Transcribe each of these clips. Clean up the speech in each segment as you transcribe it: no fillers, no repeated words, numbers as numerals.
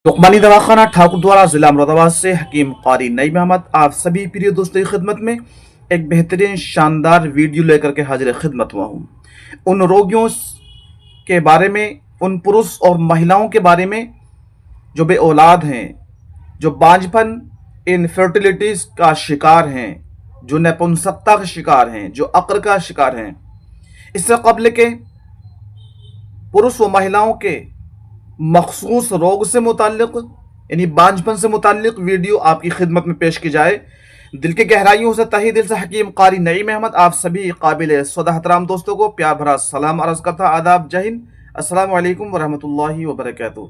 लुकमानी दवाखाना ठाकुर द्वारा जिला मुरादाबाद से हकीम कारी नईम अहमद आप सभी प्रिय दोस्तों की खिदमत में एक बेहतरीन शानदार वीडियो लेकर के हाजिर खिदमत हुआ हूँ। उन रोगियों के बारे में, उन पुरुष और महिलाओं के बारे में जो बे औलाद हैं, जो बांझपन इनफर्टिलिटीज का शिकार हैं, जो नपुंसकता का शिकार हैं, जो अक्र का शिकार हैं। इससे कबल के पुरुष व महिलाओं के मखसूस रोग से मुताल्लिक यानी बांझपन से मुताल्लिक वीडियो आपकी खिदमत में पेश की जाए। दिल के गहराइयों से तहे दिल से हकीम कारी नईम अहमद आप सभी काबिल सदा एहतराम दोस्तों को प्यार भरा सलाम अर्ज करता, आदाब, जय हिंद, अस्सलाम वालेकुम वरहमतुल्लाहि वबरकातुहू।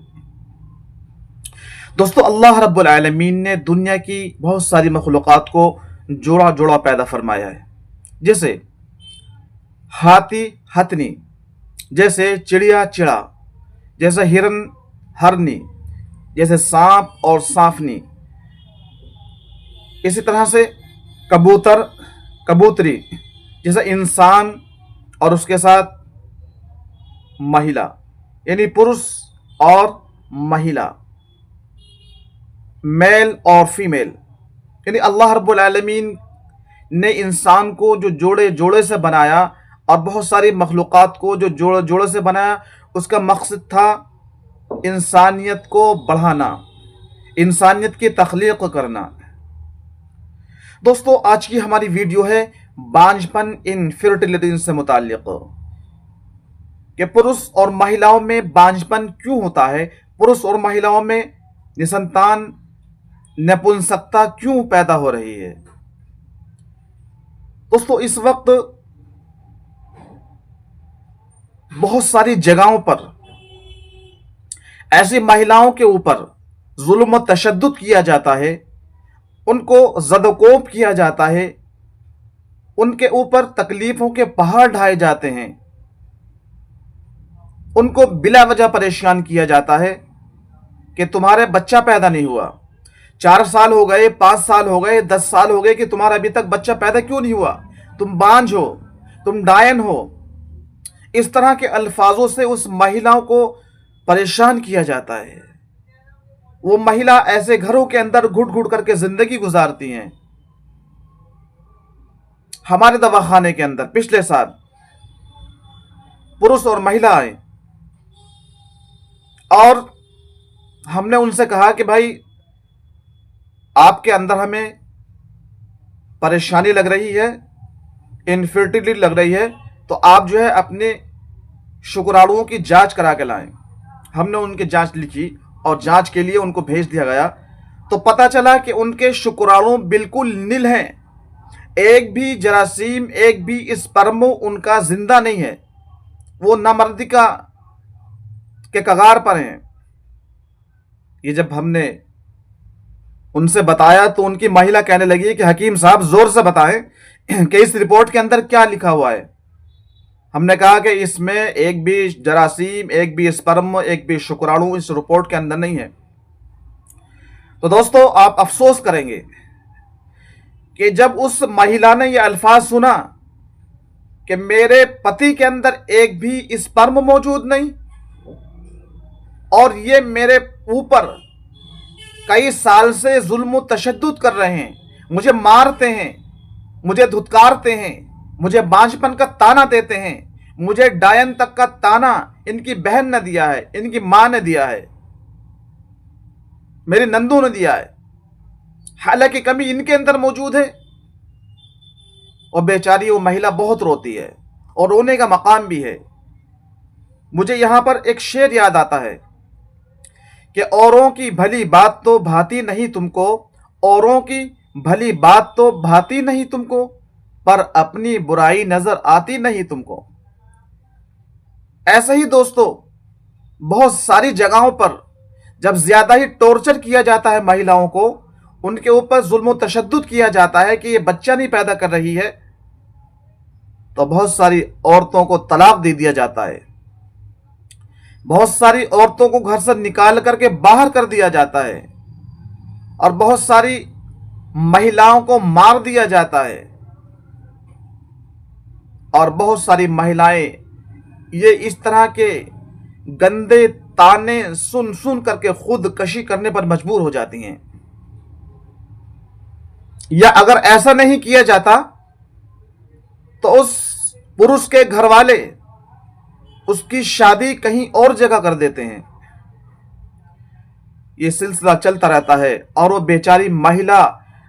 दोस्तों, अल्लाह रब्बुल आलमीन ने दुनिया की बहुत सारी मखलूक़ात को जोड़ा जोड़ा पैदा फरमाया है, जैसे हाथी हथनी, जैसे चिड़िया चिड़ा, जैसे हिरन हरनी, जैसे सांप और सांफनी, इसी तरह से कबूतर कबूतरी, जैसे इंसान और उसके साथ महिला यानी पुरुष और महिला, मेल और फीमेल। यानी अल्लाह रब्बुल आलमीन ने इंसान को जो जोड़े जोड़े से बनाया और बहुत सारी मखलूक़ात को जो जोड़े जोड़े से बनाया, उसका मकसद था इंसानियत को बढ़ाना, इंसानियत की तख्लीक करना। दोस्तों, आज की हमारी वीडियो है बांझपन इनफर्टिलिटी से मुताल्लिक कि पुरुष और महिलाओं में बांझपन क्यों होता है, पुरुष और महिलाओं में निसंतान नपुंसकता क्यों पैदा हो रही है। दोस्तों, इस वक्त बहुत सारी जगहों पर ऐसी महिलाओं के ऊपर जुल्म व तशद्दुद किया जाता है, उनको ज़दकोब किया जाता है, उनके ऊपर तकलीफों के पहाड़ ढाए जाते हैं, उनको बिला वजह परेशान किया जाता है कि तुम्हारे बच्चा पैदा नहीं हुआ, 4 साल हो गए, 5 साल हो गए, 10 साल हो गए कि तुम्हारा अभी तक बच्चा पैदा क्यों नहीं हुआ, तुम बांझ हो, तुम डायन हो। इस तरह के अल्फाजों से उस महिलाओं को परेशान किया जाता है। वो महिला ऐसे घरों के अंदर घुट घुट करके जिंदगी गुजारती हैं। हमारे दवाखाने के अंदर पिछले साल पुरुष और महिला आए और हमने उनसे कहा कि भाई, आपके अंदर हमें परेशानी लग रही है, इनफर्टिलिटी लग रही है, तो आप जो है अपने शुक्राणुओं की जांच करा के लाएं। हमने उनकी जांच लिखी और जांच के लिए उनको भेज दिया गया, तो पता चला कि उनके शुक्राणु बिल्कुल नील हैं, एक भी जरासीम, एक भी स्पर्म उनका जिंदा नहीं है, वो नामर्दिका के कगार पर हैं। ये जब हमने उनसे बताया तो उनकी महिला कहने लगी कि हकीम साहब जोर से बताएं कि इस रिपोर्ट के अंदर क्या लिखा हुआ है। हमने कहा कि इसमें एक भी जरासीम, एक भी स्पर्म, एक भी शुक्राणु इस रिपोर्ट के अंदर नहीं है। तो दोस्तों, आप अफसोस करेंगे कि जब उस महिला ने यह अल्फाज सुना कि मेरे पति के अंदर एक भी स्पर्म मौजूद नहीं और ये मेरे ऊपर कई साल से जुल्म तशद्दुद कर रहे हैं, मुझे मारते हैं, मुझे धुतकारते हैं, मुझे बांझपन का ताना देते हैं, मुझे डायन तक का ताना इनकी बहन ने दिया है, इनकी मां ने दिया है, मेरी नंदू ने दिया है, हालांकि कमी इनके अंदर मौजूद है। और बेचारी वो महिला बहुत रोती है और रोने का मकाम भी है। मुझे यहां पर एक शेर याद आता है कि औरों की भली बात तो भाती नहीं तुमको, औरों की भली बात तो भाती नहीं तुमको, पर अपनी बुराई नजर आती नहीं तुमको। ऐसे ही दोस्तों, बहुत सारी जगहों पर जब ज्यादा ही टॉर्चर किया जाता है महिलाओं को, उनके ऊपर जुल्म तशद्दुद किया जाता है कि ये बच्चा नहीं पैदा कर रही है, तो बहुत सारी औरतों को तलाक दे दिया जाता है, बहुत सारी औरतों को घर से निकाल करके बाहर कर दिया जाता है और बहुत सारी महिलाओं को मार दिया जाता है। और बहुत सारी महिलाएं ये इस तरह के गंदे ताने सुन सुन करके खुदकशी करने पर मजबूर हो जाती हैं। या अगर ऐसा नहीं किया जाता तो उस पुरुष के घर वाले उसकी शादी कहीं और जगह कर देते हैं। ये सिलसिला चलता रहता है और वो बेचारी महिला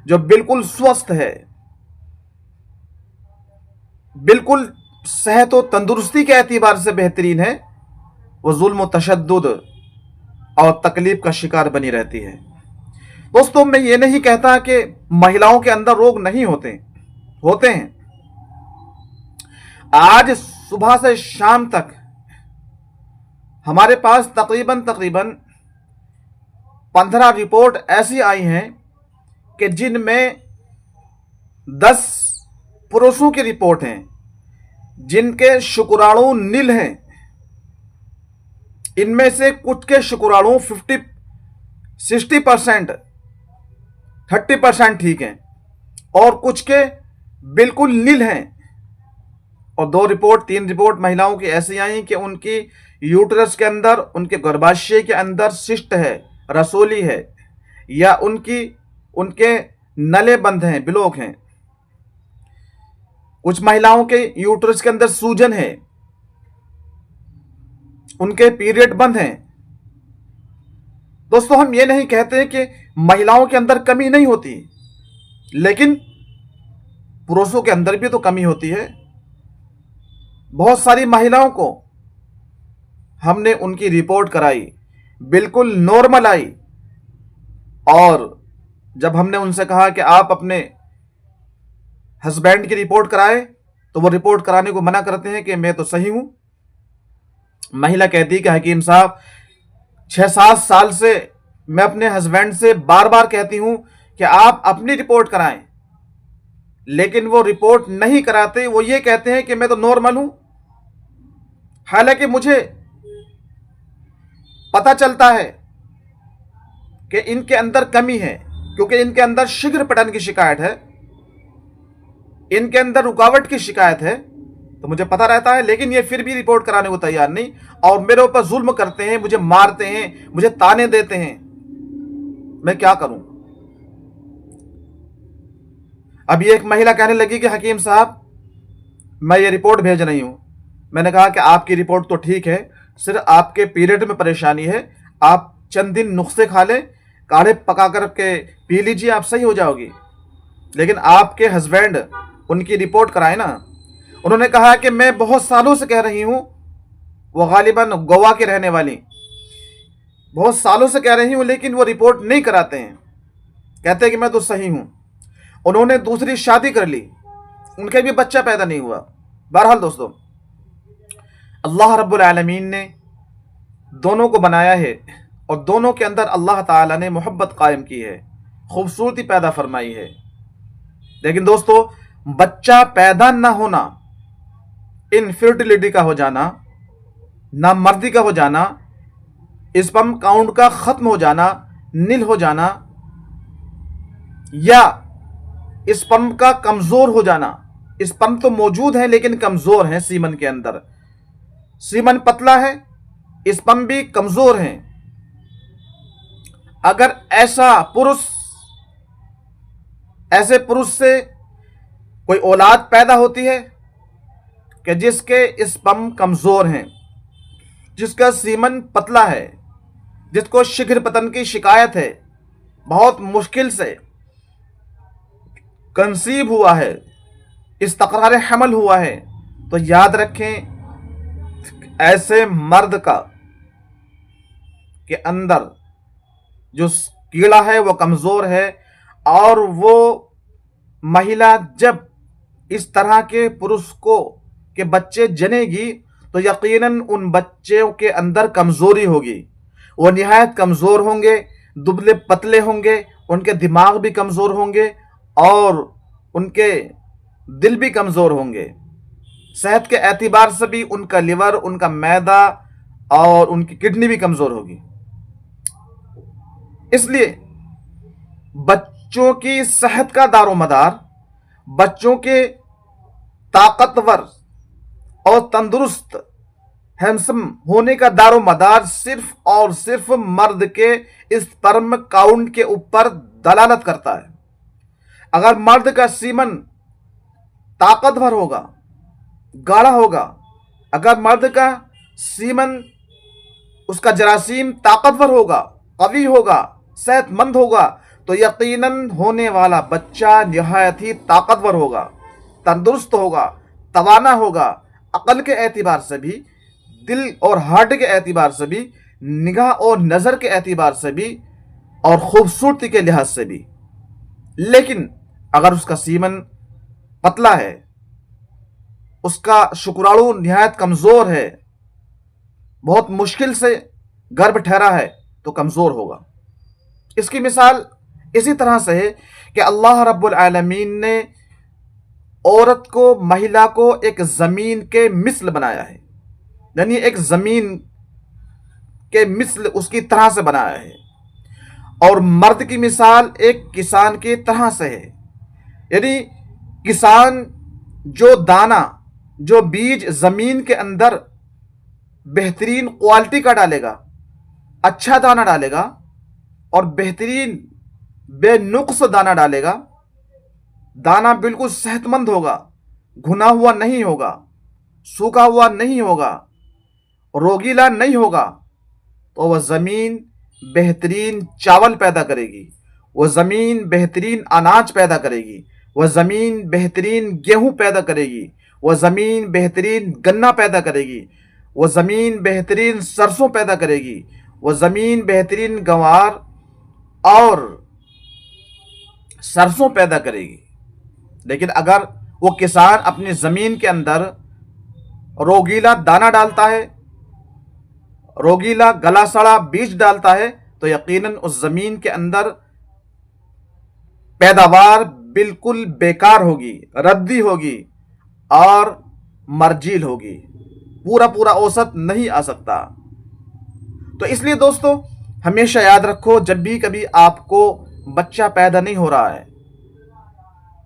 जो बिल्कुल स्वस्थ है, बिल्कुल सेहत और तंदुरुस्ती के एतबार से बेहतरीन है, वो जुल्म तशद्दुद और तकलीफ का शिकार बनी रहती है। दोस्तों, मैं ये नहीं कहता कि महिलाओं के अंदर रोग नहीं होते, होते हैं। आज सुबह से शाम तक हमारे पास तकरीबन 15 रिपोर्ट ऐसी आई हैं कि जिनमें 10 पुरुषों की रिपोर्ट हैं जिनके शुक्राणु नील हैं। इनमें से कुछ के शुक्राणु 60% 30% ठीक हैं और कुछ के बिल्कुल नील हैं। और 3 रिपोर्ट महिलाओं की ऐसी आई कि उनकी यूट्रस के अंदर, उनके गर्भाशय के अंदर सिस्ट है, रसोली है, या उनके नले बंद हैं, ब्लॉक हैं। कुछ महिलाओं के यूट्रस के अंदर सूजन है, उनके पीरियड बंद हैं। दोस्तों, हम ये नहीं कहते कि महिलाओं के अंदर कमी नहीं होती, लेकिन पुरुषों के अंदर भी तो कमी होती है। बहुत सारी महिलाओं को हमने उनकी रिपोर्ट कराई, बिल्कुल नॉर्मल आई, और जब हमने उनसे कहा कि आप अपने हस्बैंड की रिपोर्ट कराएं, तो वो रिपोर्ट कराने को मना करते हैं कि मैं तो सही हूं। महिला कहती कि हकीम साहब, 6-7 साल से मैं अपने हस्बैंड से बार बार कहती हूं कि आप अपनी रिपोर्ट कराएं, लेकिन वो रिपोर्ट नहीं कराते। वो ये कहते हैं कि मैं तो नॉर्मल हूं। हालांकि मुझे पता चलता है कि इनके अंदर कमी है, क्योंकि इनके अंदर शीघ्र पतन की शिकायत है, इनके अंदर रुकावट की शिकायत है, तो मुझे पता रहता है। लेकिन ये फिर भी रिपोर्ट कराने को तैयार नहीं, और मेरे ऊपर जुल्म करते हैं, मुझे मारते हैं, मुझे ताने देते हैं। मैं क्या करूं? अभी एक महिला कहने लगी कि हकीम साहब, मैं ये रिपोर्ट भेज रही हूं। मैंने कहा कि आपकी रिपोर्ट तो ठीक है, सिर्फ आपके पीरियड में परेशानी है, आप चंद दिन नुस्खे खा लें, काढ़े पका कर के पी लीजिए, आप सही हो जाओगी। लेकिन आपके हस्बैंड, उनकी रिपोर्ट कराए ना। उन्होंने कहा कि मैं बहुत सालों से कह रही हूं, वो गालिबन गोवा की रहने वाली, बहुत सालों से कह रही हूं, लेकिन वो रिपोर्ट नहीं कराते हैं, कहते हैं कि मैं तो सही हूं। उन्होंने दूसरी शादी कर ली, उनके भी बच्चा पैदा नहीं हुआ। बहरहाल दोस्तों, अल्लाह रब्बुल आलमीन ने दोनों को बनाया है और दोनों के अंदर अल्लाह ताला ने मोहब्बत कायम की है, खूबसूरती पैदा फरमाई है। लेकिन दोस्तों, बच्चा पैदा ना होना, इनफर्टिलिटी का हो जाना, नामर्दी का हो जाना, स्पर्म काउंट का खत्म हो जाना, नील हो जाना, या स्पर्म का कमजोर हो जाना। स्पर्म तो मौजूद है लेकिन कमजोर है, सीमन के अंदर सीमन पतला है, स्पर्म भी कमजोर है। अगर ऐसे पुरुष से कोई औलाद पैदा होती है कि जिसके स्पर्म कमजोर हैं, जिसका सीमन पतला है, जिसको शीघ्र पतन की शिकायत है, बहुत मुश्किल से कंसीव हुआ है, इस्तक़रार हमल हुआ है, तो याद रखें, ऐसे मर्द का के अंदर जो कीड़ा है वो कमजोर है। और वो महिला जब इस तरह के पुरुष के बच्चे जनेगी, तो यकीनन उन बच्चों के अंदर कमजोरी होगी। वो निहायत कमजोर होंगे, दुबले पतले होंगे, उनके दिमाग भी कमजोर होंगे और उनके दिल भी कमजोर होंगे। सेहत के एतबार से भी उनका लिवर, उनका मैदा और उनकी किडनी भी कमजोर होगी। इसलिए बच्चों की सेहत का दारोमदार, बच्चों के ताकतवर और तंदुरुस्त हैंडसम होने का दारो मदार सिर्फ और सिर्फ मर्द के स्पर्म काउंट के ऊपर दलालत करता है। अगर मर्द का सीमन ताकतवर होगा, गाढ़ा होगा, अगर मर्द का सीमन, उसका जरासीम ताकतवर होगा, कवी होगा, सेहतमंद होगा, तो यकीनन होने वाला बच्चा निहायत ही ताकतवर होगा, तंदुरुस्त होगा, तवाना होगा, अकल के एतबार से भी, दिल और हार्ट के एतबार से भी, निगाह और नज़र के एतबार से भी, और खूबसूरती के लिहाज से भी। लेकिन अगर उसका सीमन पतला है, उसका शुक्राणु निहायत कमज़ोर है, बहुत मुश्किल से गर्भ ठहरा है, तो कमज़ोर होगा। इसकी मिसाल इसी तरह से है कि अल्लाह रब्बुल आलमीन ने औरत को, महिला को एक ज़मीन के मिसल बनाया है, यानी एक ज़मीन के मिसल उसकी तरह से बनाया है। और मर्द की मिसाल एक किसान की तरह से है, यानी किसान जो दाना, जो बीज ज़मीन के अंदर बेहतरीन क्वालिटी का डालेगा, अच्छा दाना डालेगा और बेहतरीन बेनुक्स दाना डालेगा, दाना बिल्कुल सेहतमंद होगा, घुना हुआ नहीं होगा, सूखा हुआ नहीं होगा, रोगीला नहीं होगा, तो वह ज़मीन बेहतरीन चावल पैदा करेगी, वह ज़मीन बेहतरीन अनाज पैदा करेगी, वह ज़मीन बेहतरीन गेहूं पैदा करेगी, वह ज़मीन बेहतरीन गन्ना पैदा करेगी, वह ज़मीन बेहतरीन सरसों पैदा करेगी, वह ज़मीन बेहतरीन गंवार और सरसों पैदा करेगी। लेकिन अगर वो किसान अपनी ज़मीन के अंदर रोगीला दाना डालता है, रोगीला गला सड़ा बीज डालता है, तो यकीनन उस ज़मीन के अंदर पैदावार बिल्कुल बेकार होगी, रद्दी होगी और मर्जील होगी, पूरा पूरा औसत नहीं आ सकता। तो इसलिए दोस्तों, हमेशा याद रखो, जब भी कभी आपको बच्चा पैदा नहीं हो रहा है,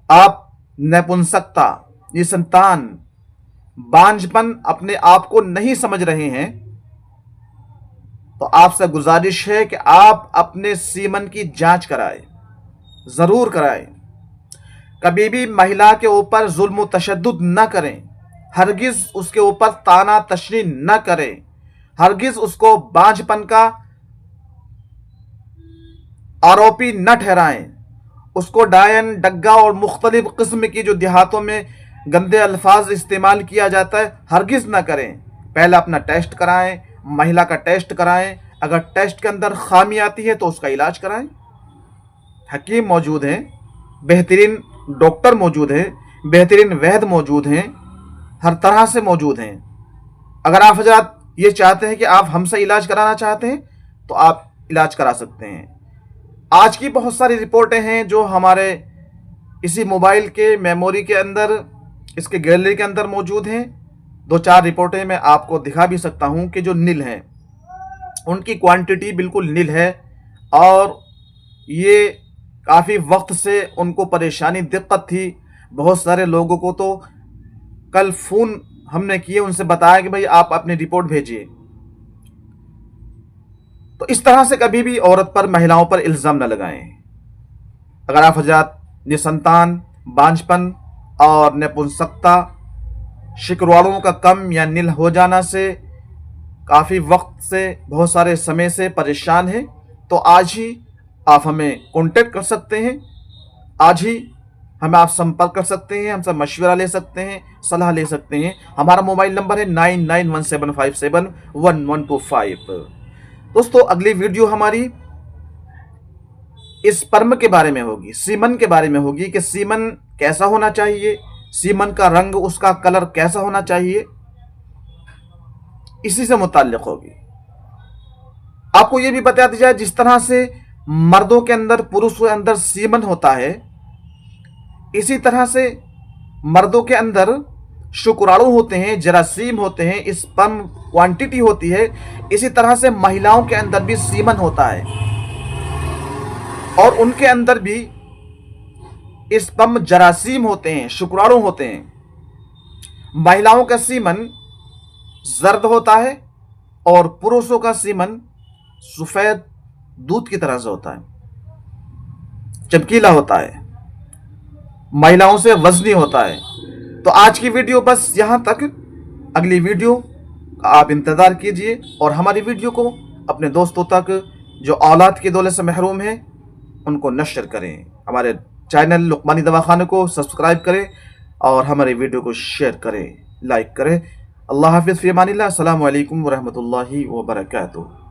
आप नपुंसकता, ये संतान, बांझपन अपने आप को नहीं समझ रहे हैं, तो आपसे गुजारिश है कि आप अपने सीमन की जांच कराएं, ज़रूर कराएं। कभी भी महिला के ऊपर जुल्म तशद्दुद न करें, हरगिज़ उसके ऊपर ताना तशनी न करें, हरगिज़ उसको बांझपन का आरोपी न ठहराएं, उसको डायन, डग्गा और मुख्तलिफ किस्म की जो देहातों में गंदे अल्फाज इस्तेमाल किया जाता है, हरगिज़ न करें। पहले अपना टेस्ट कराएं, महिला का टेस्ट कराएं, अगर टेस्ट के अंदर खामी आती है तो उसका इलाज कराएं। हकीम मौजूद हैं, बेहतरीन डॉक्टर मौजूद हैं, बेहतरीन वैद्य मौजूद हैं, हर तरह से मौजूद हैं। अगर आप हजरात ये चाहते हैं कि आप हमसे इलाज कराना चाहते हैं, तो आप इलाज करा सकते हैं। आज की बहुत सारी रिपोर्टें हैं जो हमारे इसी मोबाइल के मेमोरी के अंदर, इसके गैलरी के अंदर मौजूद हैं। 2-4 रिपोर्टें मैं आपको दिखा भी सकता हूं कि जो नील हैं, उनकी क्वांटिटी बिल्कुल नील है और ये काफ़ी वक्त से उनको परेशानी, दिक्कत थी। बहुत सारे लोगों को तो कल फ़ोन हमने किए, उनसे बताया कि भाई आप अपनी रिपोर्ट भेजिए। तो इस तरह से कभी भी औरत पर, महिलाओं पर इल्ज़ाम न लगाएं। अगर आप हजरात निसंतान, बांझपन और नपुंसकता, शुक्राणुओं का कम या नील हो जाना से काफ़ी वक्त से, बहुत सारे समय से परेशान हैं, तो आज ही आप हमें कांटेक्ट कर सकते हैं, आज ही हमें आप संपर्क कर सकते हैं, हमसे मशवरा ले सकते हैं, सलाह ले सकते हैं। हमारा मोबाइल नंबर है 9917571125। दोस्तों, अगली वीडियो हमारी इस स्पर्म के बारे में होगी, सीमन के बारे में होगी कि सीमन कैसा होना चाहिए, सीमन का रंग, उसका कलर कैसा होना चाहिए, इसी से मुताल्लिक होगी। आपको यह भी बता दिया जाए, जिस तरह से मर्दों के अंदर, पुरुषों के अंदर सीमन होता है, इसी तरह से मर्दों के अंदर शुक्राणु होते हैं, जरासीम होते हैं, स्पर्म क्वांटिटी होती है। इसी तरह से महिलाओं के अंदर भी सीमन होता है और उनके अंदर भी स्पर्म जरासीम होते हैं, शुक्राणु होते हैं। महिलाओं का सीमन जर्द होता है और पुरुषों का सीमन सफेद दूध की तरह से होता है, चमकीला होता है, महिलाओं से वजनी होता है। तो आज की वीडियो बस यहां तक। अगली वीडियो का आप इंतजार कीजिए और हमारी वीडियो को अपने दोस्तों तक जो औलाद की दौलत से महरूम हैं उनको नश्र करें। हमारे चैनल लुकमानी दवाखाने को सब्सक्राइब करें और हमारे वीडियो को शेयर करें, लाइक करें। अल्लाह हाफिज़, फ़ी अमानिल्लाह। अस्सलामु अलैकुम व रहमतुल्लाहि व बरकातुहू।